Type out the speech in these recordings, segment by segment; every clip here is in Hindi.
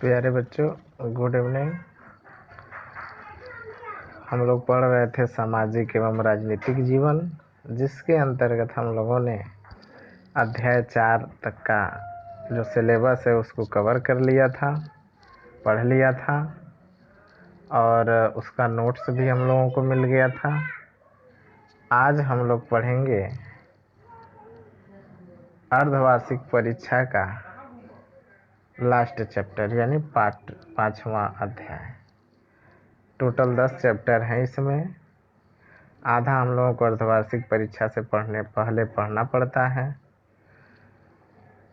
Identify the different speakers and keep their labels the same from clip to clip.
Speaker 1: प्यारे बच्चों, गुड इवनिंग। हम लोग पढ़ रहे थे सामाजिक एवं राजनीतिक जीवन, जिसके अंतर्गत हम लोगों ने अध्याय 4 तक का जो सिलेबस है उसको कवर कर लिया था, पढ़ लिया था और उसका नोट्स भी हम लोगों को मिल गया था। आज हम लोग पढ़ेंगे अर्धवार्षिक परीक्षा का लास्ट चैप्टर यानी पार्ट 5वां अध्याय। टोटल 10 चैप्टर हैं इसमें। आधा हम लोगों को अर्धवार्षिक परीक्षा से पहले पढ़ना पड़ता है,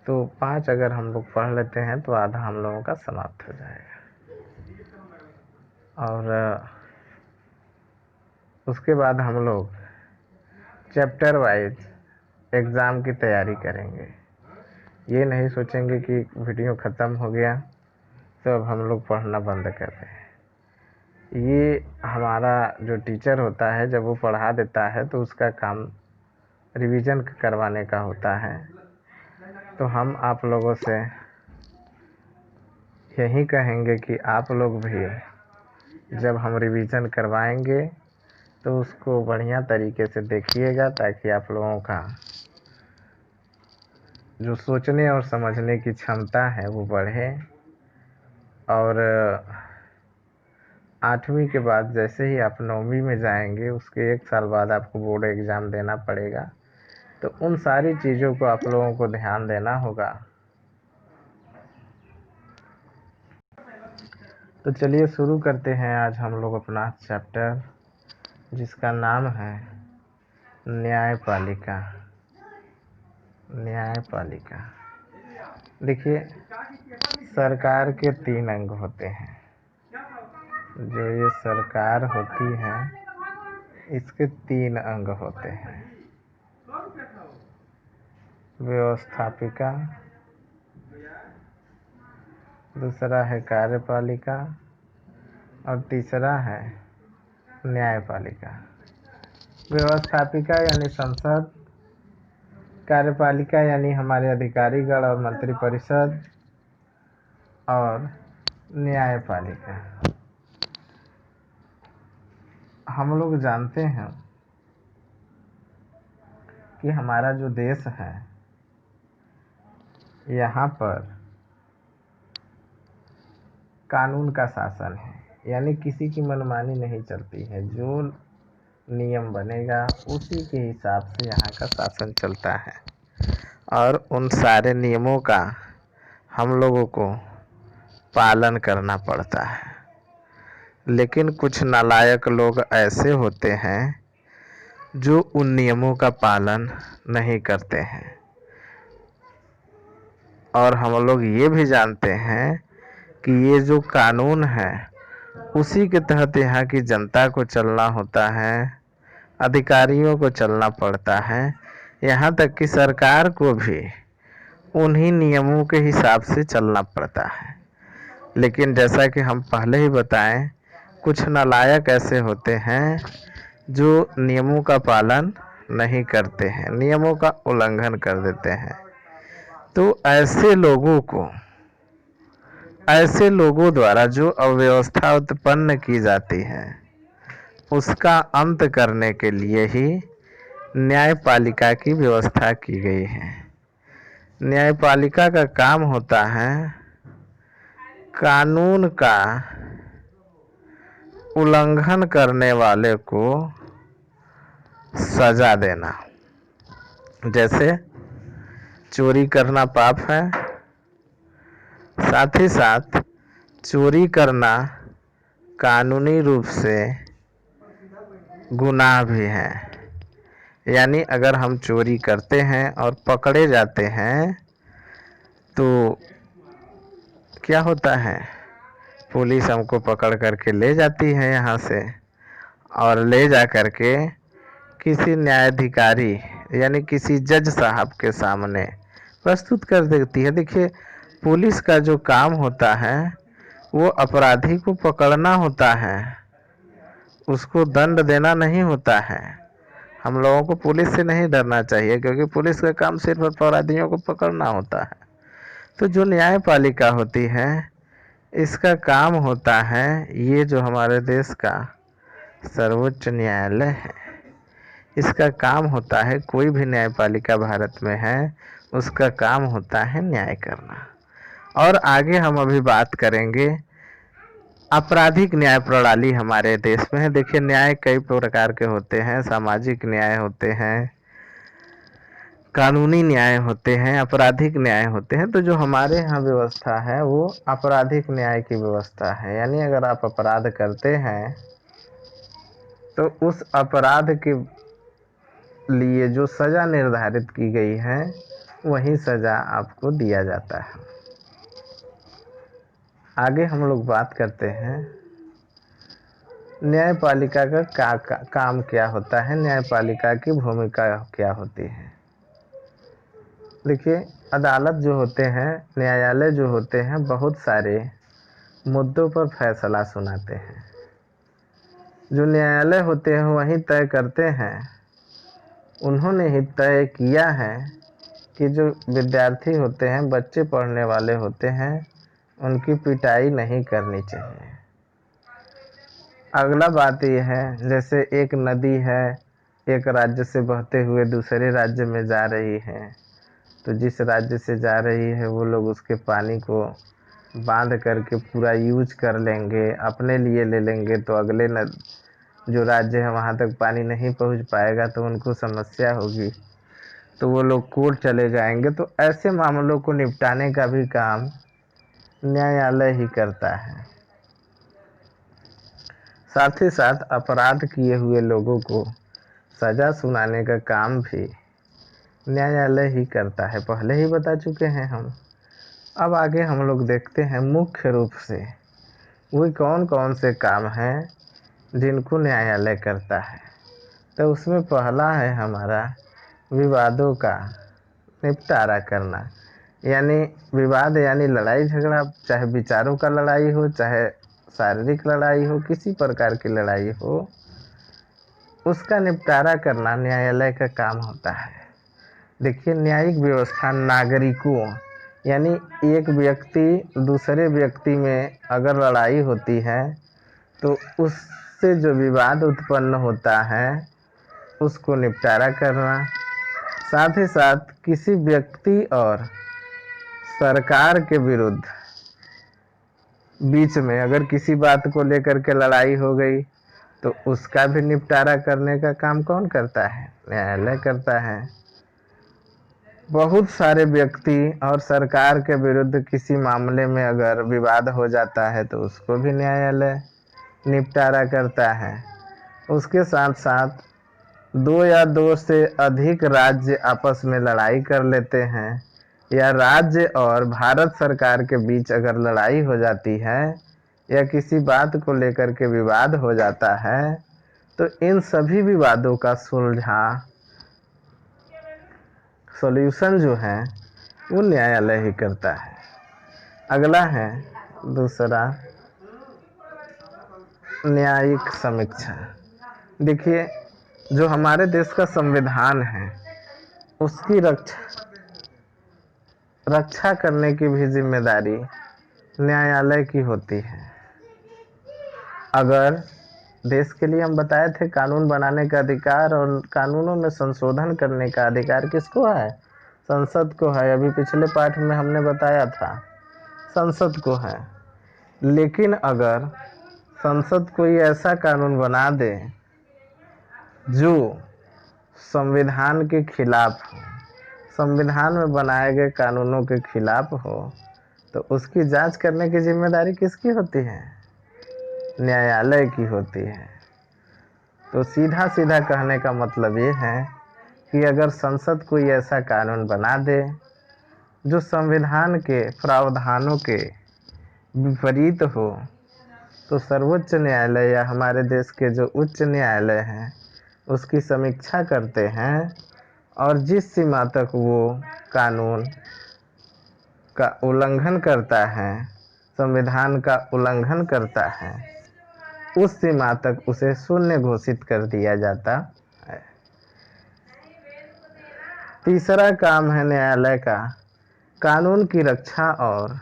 Speaker 1: तो 5 अगर हम लोग पढ़ लेते हैं तो आधा हम लोगों का समाप्त हो जाएगा। और उसके बाद हम लोग चैप्टर वाइज एग्ज़ाम की तैयारी करेंगे। ये नहीं सोचेंगे कि वीडियो ख़त्म हो गया तो अब हम लोग पढ़ना बंद कर रहे हैं। ये हमारा जो टीचर होता है, जब वो पढ़ा देता है तो उसका काम रिवीजन करवाने का होता है। तो हम आप लोगों से यही कहेंगे कि आप लोग भी जब हम रिवीजन करवाएंगे तो उसको बढ़िया तरीके से देखिएगा, ताकि आप लोगों का जो सोचने और समझने की क्षमता है वो बढ़े। और 8वीं के बाद जैसे ही आप 9वीं में जाएंगे, उसके 1 साल बाद आपको बोर्ड एग्ज़ाम देना पड़ेगा। तो उन सारी चीज़ों को आप लोगों को ध्यान देना होगा। तो चलिए शुरू करते हैं आज हम लोग अपना चैप्टर, जिसका नाम है न्यायपालिका। न्यायपालिका। देखिए, सरकार के 3 अंग होते हैं। जो ये सरकार होती है इसके 3 अंग होते हैं। व्यवस्थापिका, दूसरा है कार्यपालिका और तीसरा है न्यायपालिका। व्यवस्थापिका यानी संसद, कार्यपालिका यानी हमारे अधिकारीगण और मंत्री परिषद, और न्यायपालिका। हम लोग जानते हैं कि हमारा जो देश है, यहाँ पर कानून का शासन है, यानी किसी की मनमानी नहीं चलती है। जो नियम बनेगा उसी के हिसाब से यहाँ का शासन चलता है, और उन सारे नियमों का हम लोगों को पालन करना पड़ता है। लेकिन कुछ नालायक लोग ऐसे होते हैं जो उन नियमों का पालन नहीं करते हैं। और हम लोग ये भी जानते हैं कि ये जो कानून है उसी के तहत यहाँ की जनता को चलना होता है, अधिकारियों को चलना पड़ता है, यहाँ तक कि सरकार को भी उन्हीं नियमों के हिसाब से चलना पड़ता है। लेकिन जैसा कि हम पहले ही बताएं, कुछ नालायक ऐसे होते हैं जो नियमों का पालन नहीं करते हैं, नियमों का उल्लंघन कर देते हैं। तो ऐसे लोगों द्वारा जो अव्यवस्था उत्पन्न की जाती है, उसका अंत करने के लिए ही न्यायपालिका की व्यवस्था की गई है। न्यायपालिका का काम होता है कानून का उल्लंघन करने वाले को सजा देना। जैसे चोरी करना पाप है, साथ ही साथ चोरी करना कानूनी रूप से गुनाह भी है। यानी अगर हम चोरी करते हैं और पकड़े जाते हैं तो क्या होता है, पुलिस हमको पकड़ करके ले जाती है यहाँ से, और ले जा करके किसी न्यायाधिकारी यानी किसी जज साहब के सामने प्रस्तुत कर देती है। देखिए, पुलिस का जो काम होता है वो अपराधी को पकड़ना होता है, उसको दंड देना नहीं होता है। हम लोगों को पुलिस से नहीं डरना चाहिए, क्योंकि पुलिस का काम सिर्फ अपराधियों को पकड़ना होता है। तो जो न्यायपालिका होती है इसका काम होता है, ये जो हमारे देश का सर्वोच्च न्यायालय है, इसका काम होता है, कोई भी न्यायपालिका भारत में है उसका काम होता है न्याय करना। और आगे हम अभी बात करेंगे आपराधिक न्याय प्रणाली हमारे देश में है। देखिए, न्याय कई प्रकार के होते हैं, सामाजिक न्याय होते हैं, कानूनी न्याय होते हैं, आपराधिक न्याय होते हैं। तो जो हमारे यहाँ व्यवस्था है वो आपराधिक न्याय की व्यवस्था है। यानी अगर आप अपराध करते हैं तो उस अपराध के लिए जो सज़ा निर्धारित की गई है वही सज़ा आपको दिया जाता है। आगे हम लोग बात करते हैं न्यायपालिका का काम क्या होता है, न्यायपालिका की भूमिका क्या होती है। देखिए, अदालत जो होते हैं, न्यायालय जो होते हैं, बहुत सारे मुद्दों पर फैसला सुनाते हैं। जो न्यायालय होते हैं वही तय करते हैं, उन्होंने ही तय किया है कि जो विद्यार्थी होते हैं, बच्चे पढ़ने वाले होते हैं, उनकी पिटाई नहीं करनी चाहिए। अगला बात यह है, जैसे एक नदी है, एक राज्य से बहते हुए दूसरे राज्य में जा रही है, तो जिस राज्य से जा रही है वो लोग उसके पानी को बांध करके पूरा यूज कर लेंगे, अपने लिए ले लेंगे, तो अगले जो राज्य है वहाँ तक पानी नहीं पहुँच पाएगा तो उनको समस्या होगी, तो वो लोग कोर्ट चले जाएंगे। तो ऐसे मामलों को निपटाने का भी काम न्यायालय ही करता है। साथ ही साथ अपराध किए हुए लोगों को सज़ा सुनाने का काम भी न्यायालय ही करता है, पहले ही बता चुके हैं हम। अब आगे हम लोग देखते हैं मुख्य रूप से वो कौन कौन से काम हैं जिनको न्यायालय करता है। तो उसमें पहला है हमारा विवादों का निपटारा करना। यानी विवाद यानी लड़ाई झगड़ा, चाहे विचारों का लड़ाई हो, चाहे शारीरिक लड़ाई हो, किसी प्रकार की लड़ाई हो, उसका निपटारा करना न्यायालय का काम होता है। देखिए, न्यायिक व्यवस्था नागरिकों यानी एक व्यक्ति दूसरे व्यक्ति में अगर लड़ाई होती है तो उससे जो विवाद उत्पन्न होता है उसको निपटारा करना। साथ ही साथ किसी व्यक्ति और सरकार के विरुद्ध बीच में अगर किसी बात को लेकर के लड़ाई हो गई तो उसका भी निपटारा करने का काम कौन करता है, न्यायालय करता है। बहुत सारे व्यक्ति और सरकार के विरुद्ध किसी मामले में अगर विवाद हो जाता है तो उसको भी न्यायालय निपटारा करता है। उसके साथ साथ दो या दो से अधिक राज्य आपस में लड़ाई कर लेते हैं, या राज्य और भारत सरकार के बीच अगर लड़ाई हो जाती है या किसी बात को लेकर के विवाद हो जाता है तो इन सभी विवादों का सॉल्यूशन जो है वो न्यायालय ही करता है। अगला है दूसरा न्यायिक समीक्षा। देखिए, जो हमारे देश का संविधान है उसकी रक्षा करने की भी जिम्मेदारी न्यायालय की होती है। अगर देश के लिए हम बताए थे कानून बनाने का अधिकार और कानूनों में संशोधन करने का अधिकार किसको है, संसद को है। अभी पिछले पाठ में हमने बताया था संसद को है। लेकिन अगर संसद कोई ऐसा कानून बना दे जो संविधान के खिलाफ हो, संविधान में बनाए गए कानूनों के खिलाफ हो, तो उसकी जांच करने की जिम्मेदारी किसकी होती है, न्यायालय की होती है। तो सीधा सीधा कहने का मतलब ये है कि अगर संसद कोई ऐसा कानून बना दे जो संविधान के प्रावधानों के विपरीत हो तो सर्वोच्च न्यायालय या हमारे देश के जो उच्च न्यायालय हैं उसकी समीक्षा करते हैं, और जिस सीमा तक वो कानून का उल्लंघन करता है, संविधान का उल्लंघन करता है, उस सीमा तक उसे शून्य घोषित कर दिया जाता है। तीसरा काम है न्यायालय का कानून की रक्षा और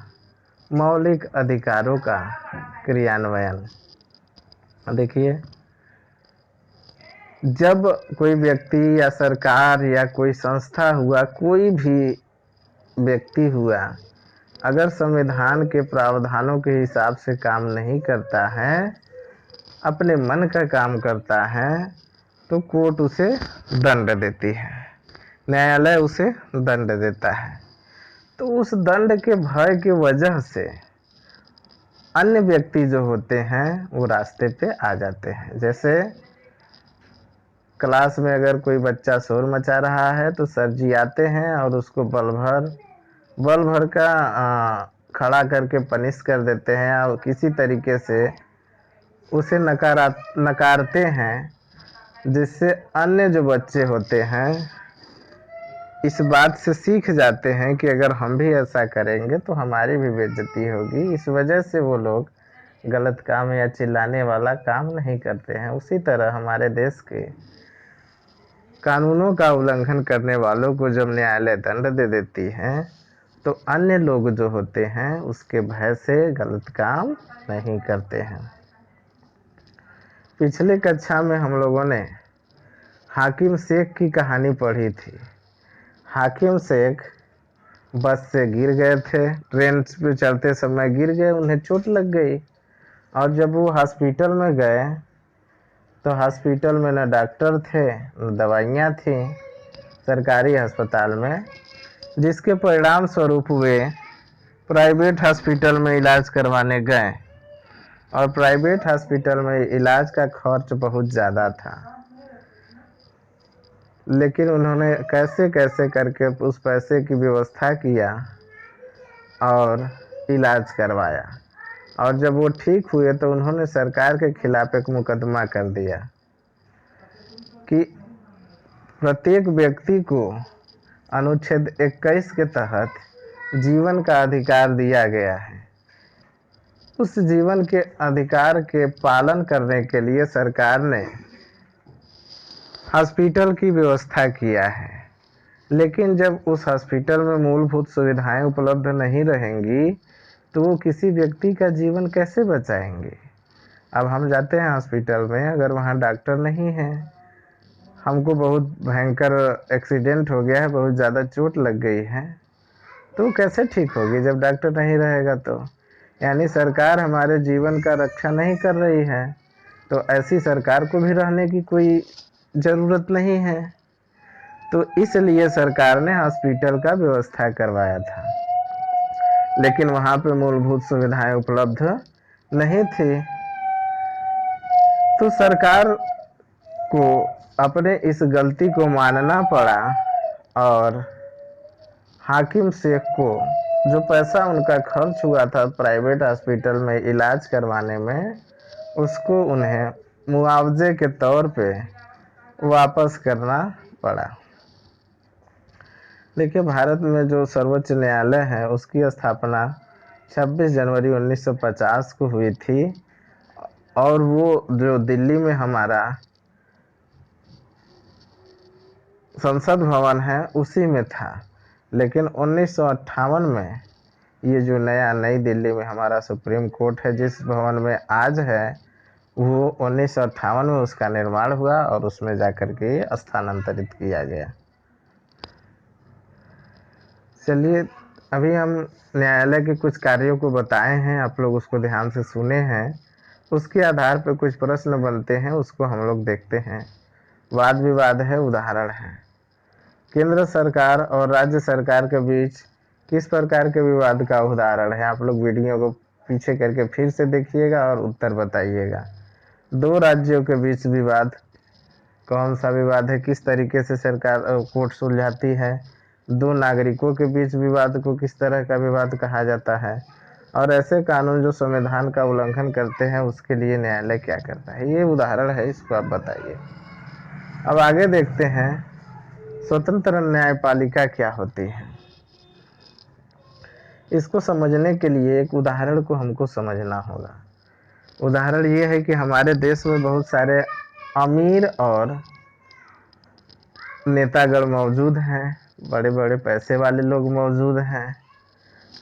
Speaker 1: मौलिक अधिकारों का क्रियान्वयन। देखिए, जब कोई व्यक्ति या सरकार या कोई संस्था हुआ, कोई भी व्यक्ति हुआ, अगर संविधान के प्रावधानों के हिसाब से काम नहीं करता है, अपने मन का काम करता है, तो कोर्ट उसे दंड देती है, न्यायालय उसे दंड देता है। तो उस दंड के भय की वजह से अन्य व्यक्ति जो होते हैं वो रास्ते पे आ जाते हैं। जैसे क्लास में अगर कोई बच्चा शोर मचा रहा है तो सर जी आते हैं और उसको बल भर का खड़ा करके पनिश कर देते हैं और किसी तरीके से उसे नकारते हैं, जिससे अन्य जो बच्चे होते हैं इस बात से सीख जाते हैं कि अगर हम भी ऐसा करेंगे तो हमारी भी बेइज्जती होगी। इस वजह से वो लोग गलत काम या चिल्लाने वाला काम नहीं करते हैं। उसी तरह हमारे देश के कानूनों का उल्लंघन करने वालों को जब न्यायालय दंड दे देती है तो अन्य लोग जो होते हैं उसके भय से गलत काम नहीं करते हैं। पिछले कक्षा में हम लोगों ने हाकिम शेख की कहानी पढ़ी थी। हाकिम शेख बस से गिर गए थे, ट्रेन पे चलते समय गिर गए, उन्हें चोट लग गई और जब वो हॉस्पिटल में गए तो हॉस्पिटल में न डॉक्टर थे न दवाइयाँ थी सरकारी अस्पताल में, जिसके परिणाम स्वरूप वे प्राइवेट हॉस्पिटल में इलाज करवाने गए और प्राइवेट हॉस्पिटल में इलाज का खर्च बहुत ज़्यादा था, लेकिन उन्होंने कैसे कैसे करके उस पैसे की व्यवस्था किया और इलाज करवाया और जब वो ठीक हुए तो उन्होंने सरकार के खिलाफ एक मुकदमा कर दिया कि प्रत्येक व्यक्ति को अनुच्छेद 21 के तहत जीवन का अधिकार दिया गया है। उस जीवन के अधिकार के पालन करने के लिए सरकार ने हॉस्पिटल की व्यवस्था किया है, लेकिन जब उस हॉस्पिटल में मूलभूत सुविधाएं उपलब्ध नहीं रहेंगी तो वो किसी व्यक्ति का जीवन कैसे बचाएंगे। अब हम जाते हैं हॉस्पिटल में, अगर वहाँ डॉक्टर नहीं है, हमको बहुत भयंकर एक्सीडेंट हो गया है, बहुत ज़्यादा चोट लग गई है, तो कैसे ठीक होगी जब डॉक्टर नहीं रहेगा। तो यानी सरकार हमारे जीवन का रक्षा नहीं कर रही है, तो ऐसी सरकार को भी रहने की कोई ज़रूरत नहीं है। तो इसलिए सरकार ने हॉस्पिटल का व्यवस्था करवाया था, लेकिन वहाँ पे मूलभूत सुविधाएं उपलब्ध नहीं थी। तो सरकार को अपने इस गलती को मानना पड़ा और हाकिम शेख को जो पैसा उनका खर्च हुआ था प्राइवेट हॉस्पिटल में इलाज करवाने में, उसको उन्हें मुआवजे के तौर पे वापस करना पड़ा। देखिए, भारत में जो सर्वोच्च न्यायालय है उसकी स्थापना 26 जनवरी 1950 को हुई थी और वो जो दिल्ली में हमारा संसद भवन है उसी में था। लेकिन 1958 में ये जो नई दिल्ली में हमारा सुप्रीम कोर्ट है, जिस भवन में आज है, वो 1958 में उसका निर्माण हुआ और उसमें जाकर के स्थानांतरित किया गया। चलिए, अभी हम न्यायालय के कुछ कार्यों को बताए हैं, आप लोग उसको ध्यान से सुने हैं, उसके आधार पर कुछ प्रश्न बनते हैं, उसको हम लोग देखते हैं। वाद विवाद है, उदाहरण है। केंद्र सरकार और राज्य सरकार के बीच किस प्रकार के विवाद का उदाहरण है? आप लोग वीडियो को पीछे करके फिर से देखिएगा और उत्तर बताइएगा। दो राज्यों के बीच विवाद, कौन सा विवाद है? किस तरीके से सरकार कोर्ट सुलझाती है? दो नागरिकों के बीच विवाद को किस तरह का विवाद कहा जाता है? और ऐसे कानून जो संविधान का उल्लंघन करते हैं उसके लिए न्यायालय क्या करता है? ये उदाहरण है, इसको आप बताइए। अब आगे देखते हैं, स्वतंत्र न्यायपालिका क्या होती है। इसको समझने के लिए एक उदाहरण को हमको समझना होगा। उदाहरण ये है कि हमारे देश में बहुत सारे अमीर और नेतागण मौजूद हैं, बड़े बड़े पैसे वाले लोग मौजूद हैं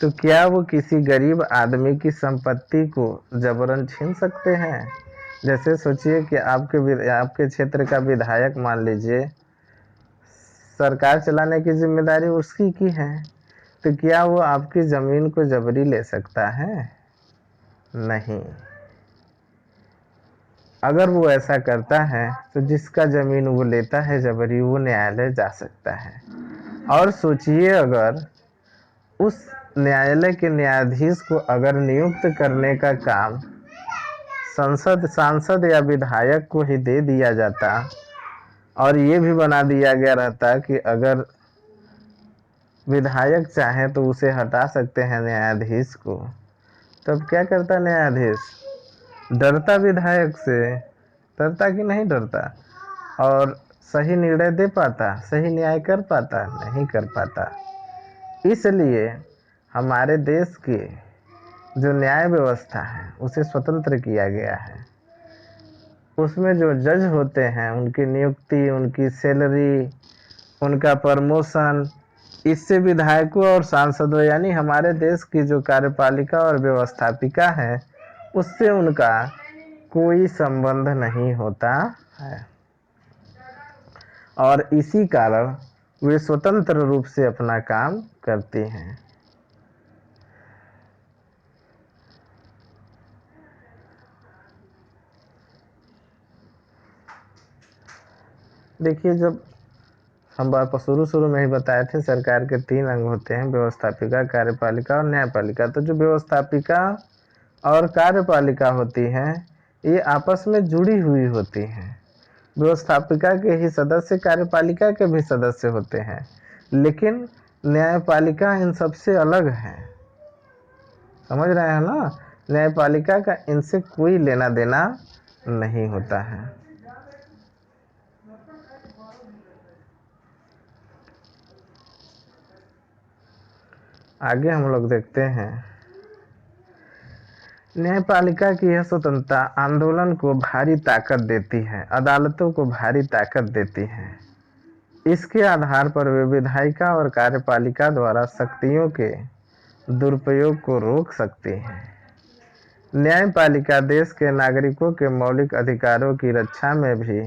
Speaker 1: तो क्या वो किसी गरीब आदमी की संपत्ति को जबरन छीन सकते हैं? जैसे सोचिए कि आपके क्षेत्र का विधायक मान लीजिए, सरकार चलाने की जिम्मेदारी उसकी की है, तो क्या वो आपकी जमीन को जबरी ले सकता है? नहीं। अगर वो ऐसा करता है तो जिसका जमीन वो लेता है जबरी, वो न्यायालय जा सकता है। और सोचिए, अगर उस न्यायालय के न्यायाधीश को अगर नियुक्त करने का काम संसद सांसद या विधायक को ही दे दिया जाता, और ये भी बना दिया गया रहता कि अगर विधायक चाहे तो उसे हटा सकते हैं न्यायाधीश को, तब क्या करता न्यायाधीश? डरता विधायक से? डरता कि नहीं डरता? और सही निर्णय दे पाता, सही न्याय कर पाता? नहीं कर पाता। इसलिए हमारे देश की जो न्याय व्यवस्था है उसे स्वतंत्र किया गया है। उसमें जो जज होते हैं उनकी नियुक्ति, उनकी सैलरी, उनका प्रमोशन, इससे विधायकों और सांसदों यानी हमारे देश की जो कार्यपालिका और व्यवस्थापिका है उससे उनका कोई संबंध नहीं होता है। और इसी कारण वे स्वतंत्र रूप से अपना काम करती हैं। देखिए, जब हम आपको शुरू में ही बताए थे, सरकार के 3 अंग होते हैं, व्यवस्थापिका, कार्यपालिका और न्यायपालिका। तो जो व्यवस्थापिका और कार्यपालिका होती हैं ये आपस में जुड़ी हुई होती हैं। व्यवस्थापिका के ही सदस्य कार्यपालिका के भी सदस्य होते हैं, लेकिन न्यायपालिका इन सबसे अलग है। समझ रहे हैं ना? न्यायपालिका का इनसे कोई लेना देना नहीं होता है। आगे हम लोग देखते हैं, न्यायपालिका की यह स्वतंत्रता आंदोलन को भारी ताकत देती है, अदालतों को भारी ताकत देती है। इसके आधार पर वे विधायिका और कार्यपालिका द्वारा शक्तियों के दुरुपयोग को रोक सकती हैं। न्यायपालिका देश के नागरिकों के मौलिक अधिकारों की रक्षा में भी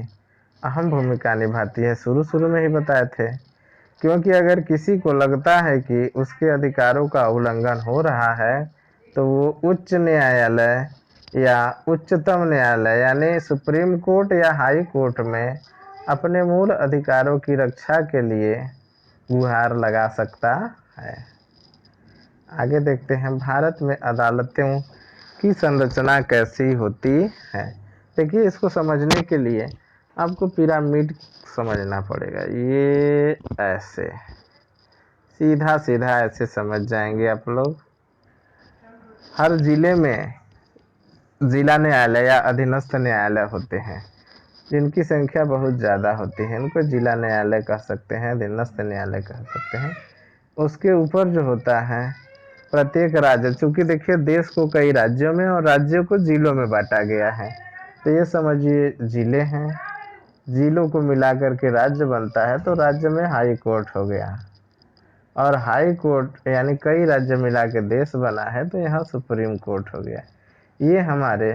Speaker 1: अहम भूमिका निभाती है। शुरू में ही बताए थे, क्योंकि अगर किसी को लगता है कि उसके अधिकारों का उल्लंघन हो रहा है तो वो उच्च न्यायालय या उच्चतम न्यायालय यानी सुप्रीम कोर्ट या हाई कोर्ट में अपने मूल अधिकारों की रक्षा के लिए गुहार लगा सकता है। आगे देखते हैं, भारत में अदालतों की संरचना कैसी होती है। देखिए, इसको समझने के लिए आपको पिरामिड समझना पड़ेगा। ये ऐसे सीधा सीधा ऐसे समझ जाएंगे आप लोग। हर जिले में जिला न्यायालय या अधीनस्थ न्यायालय होते हैं, जिनकी संख्या बहुत ज़्यादा होती है। इनको जिला न्यायालय कह सकते हैं, अधीनस्थ न्यायालय कह सकते हैं। उसके ऊपर जो होता है प्रत्येक राज्य, चूंकि देखिए देश को कई राज्यों में और राज्यों को जिलों में बांटा गया है, तो ये समझिए जिले हैं। जिलों को मिलाकर के राज्य बनता है, तो राज्य में हाई कोर्ट हो गया, और हाई कोर्ट यानी कई राज्य मिला के देश बना है, तो यहाँ सुप्रीम कोर्ट हो गया। ये हमारे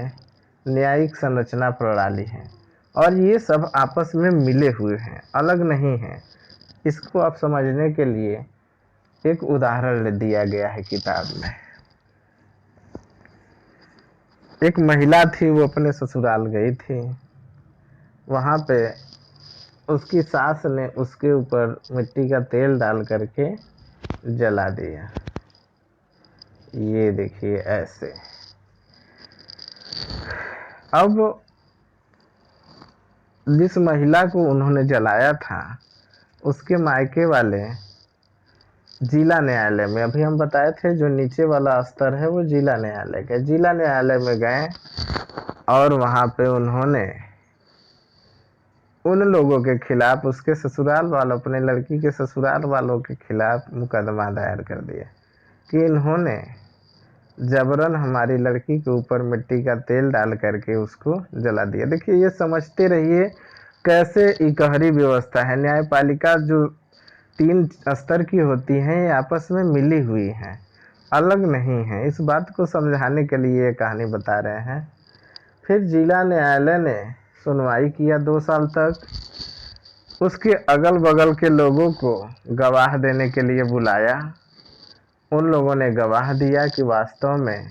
Speaker 1: न्यायिक संरचना प्रणाली है, और ये सब आपस में मिले हुए हैं, अलग नहीं हैं। इसको आप समझने के लिए एक उदाहरण दिया गया है किताब में। एक महिला थी, वो अपने ससुराल गई थी। वहाँ पे उसकी सास ने उसके ऊपर मिट्टी का तेल डाल करके जला दिया। ये देखिए ऐसे। अब जिस महिला को उन्होंने जलाया था उसके मायके वाले जिला न्यायालय में, अभी हम बताए थे जो नीचे वाला स्तर है वो जिला न्यायालय का, जिला न्यायालय में गए और वहाँ पे उन्होंने उन लोगों के खिलाफ, उसके ससुराल वालों, अपने लड़की के ससुराल वालों के खिलाफ मुकदमा दायर कर दिया कि इन्होंने जबरन हमारी लड़की के ऊपर मिट्टी का तेल डाल करके उसको जला दिया। देखिए, ये समझते रहिए कैसे इकहरी व्यवस्था है। न्यायपालिका जो 3 स्तर की होती हैं, ये आपस में मिली हुई हैं, अलग नहीं है। इस बात को समझाने के लिए ये कहानी बता रहे हैं। फिर जिला न्यायालय ने सुनवाई किया 2 साल तक। उसके अगल बगल के लोगों को गवाह देने के लिए बुलाया। उन लोगों ने गवाह दिया कि वास्तव में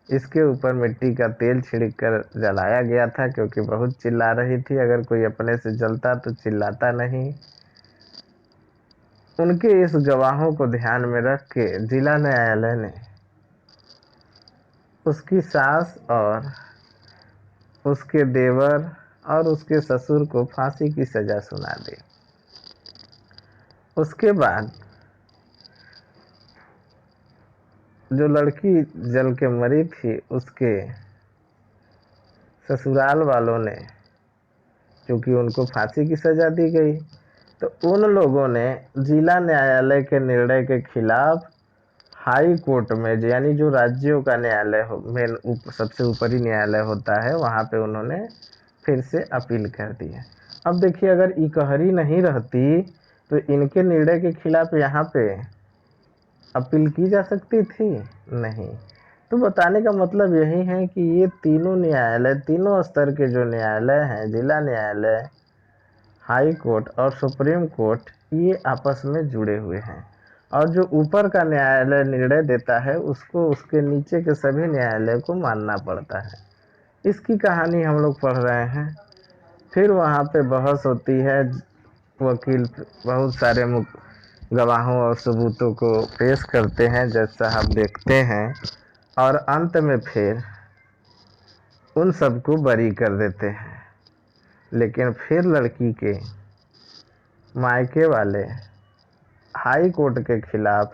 Speaker 1: इसके ऊपर मिट्टी का तेल छिड़क कर जलाया गया था, क्योंकि बहुत चिल्ला रही थी। अगर कोई अपने से जलता तो चिल्लाता नहीं। उनके इस गवाहों को ध्यान में रख के जिला न्यायालय ने उसकी सास और उसके देवर और उसके ससुर को फांसी की सजा सुना दी। उसके बाद जो लड़की जल के मरी थी, उसके ससुराल वालों ने, क्योंकि उनको फांसी की सजा दी गई, तो उन लोगों ने जिला न्यायालय के निर्णय के खिलाफ हाई कोर्ट में, यानी जो राज्यों का न्यायालय हो, मेन सबसे ऊपरी न्यायालय होता है, वहाँ पे उन्होंने फिर से अपील कर दी है। अब देखिए, अगर इकहरी नहीं रहती तो इनके निर्णय के खिलाफ यहाँ पे अपील की जा सकती थी? नहीं। तो बताने का मतलब यही है कि ये तीनों न्यायालय, तीनों स्तर के जो न्यायालय हैं, जिला न्यायालय, हाई कोर्ट और सुप्रीम कोर्ट, ये आपस में जुड़े हुए हैं। और जो ऊपर का न्यायालय निर्णय देता है, उसको उसके नीचे के सभी न्यायालय को मानना पड़ता है। इसकी कहानी हम लोग पढ़ रहे हैं। फिर वहाँ पे बहस होती है। वकील बहुत सारे गवाहों और सबूतों को पेश करते हैं, जज साहब देखते हैं और अंत में फिर उन सबको बरी कर देते हैं। लेकिन फिर लड़की के मायके वाले हाई कोर्ट के खिलाफ,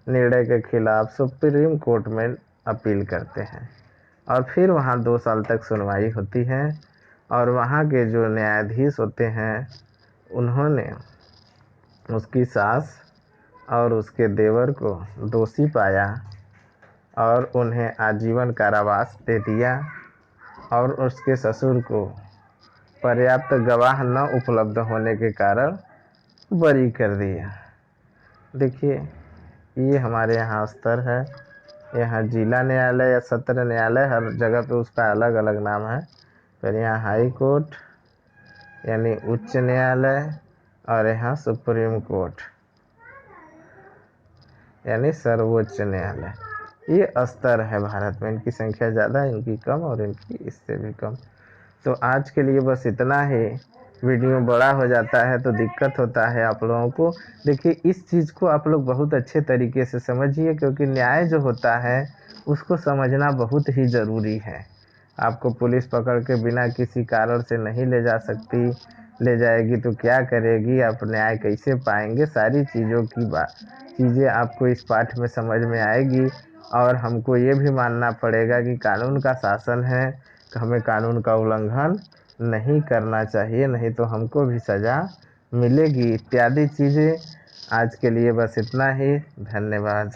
Speaker 1: निर्णय के खिलाफ सुप्रीम कोर्ट में अपील करते हैं और फिर वहाँ 2 साल तक सुनवाई होती है। और वहाँ के जो न्यायाधीश होते हैं, उन्होंने उसकी सास और उसके देवर को दोषी पाया और उन्हें आजीवन कारावास दे दिया और उसके ससुर को पर्याप्त गवाह न उपलब्ध होने के कारण बरी कर दिया। देखिए, ये हमारे यहाँ स्तर है। यहाँ जिला न्यायालय या सत्र न्यायालय, हर जगह पे उसका अलग अलग नाम है। फिर यहाँ हाई कोर्ट यानी उच्च न्यायालय, और यहाँ सुप्रीम कोर्ट यानी सर्वोच्च न्यायालय। ये स्तर है भारत में। इनकी संख्या ज़्यादा, इनकी कम और इनकी इससे भी कम। तो आज के लिए बस इतना ही। वीडियो बड़ा हो जाता है तो दिक्कत होता है आप लोगों को। देखिए, इस चीज़ को आप लोग बहुत अच्छे तरीके से समझिए, क्योंकि न्याय जो होता है उसको समझना बहुत ही ज़रूरी है। आपको पुलिस पकड़ के बिना किसी कारण से नहीं ले जा सकती। ले जाएगी तो क्या करेगी, आप न्याय कैसे पाएंगे, सारी चीज़ें आपको इस पाठ में समझ में आएगी। और हमको ये भी मानना पड़ेगा कि कानून का शासन है, तो हमें कानून का उल्लंघन नहीं करना चाहिए, नहीं तो हमको भी सज़ा मिलेगी, इत्यादि चीज़ें। आज के लिए बस इतना ही। धन्यवाद।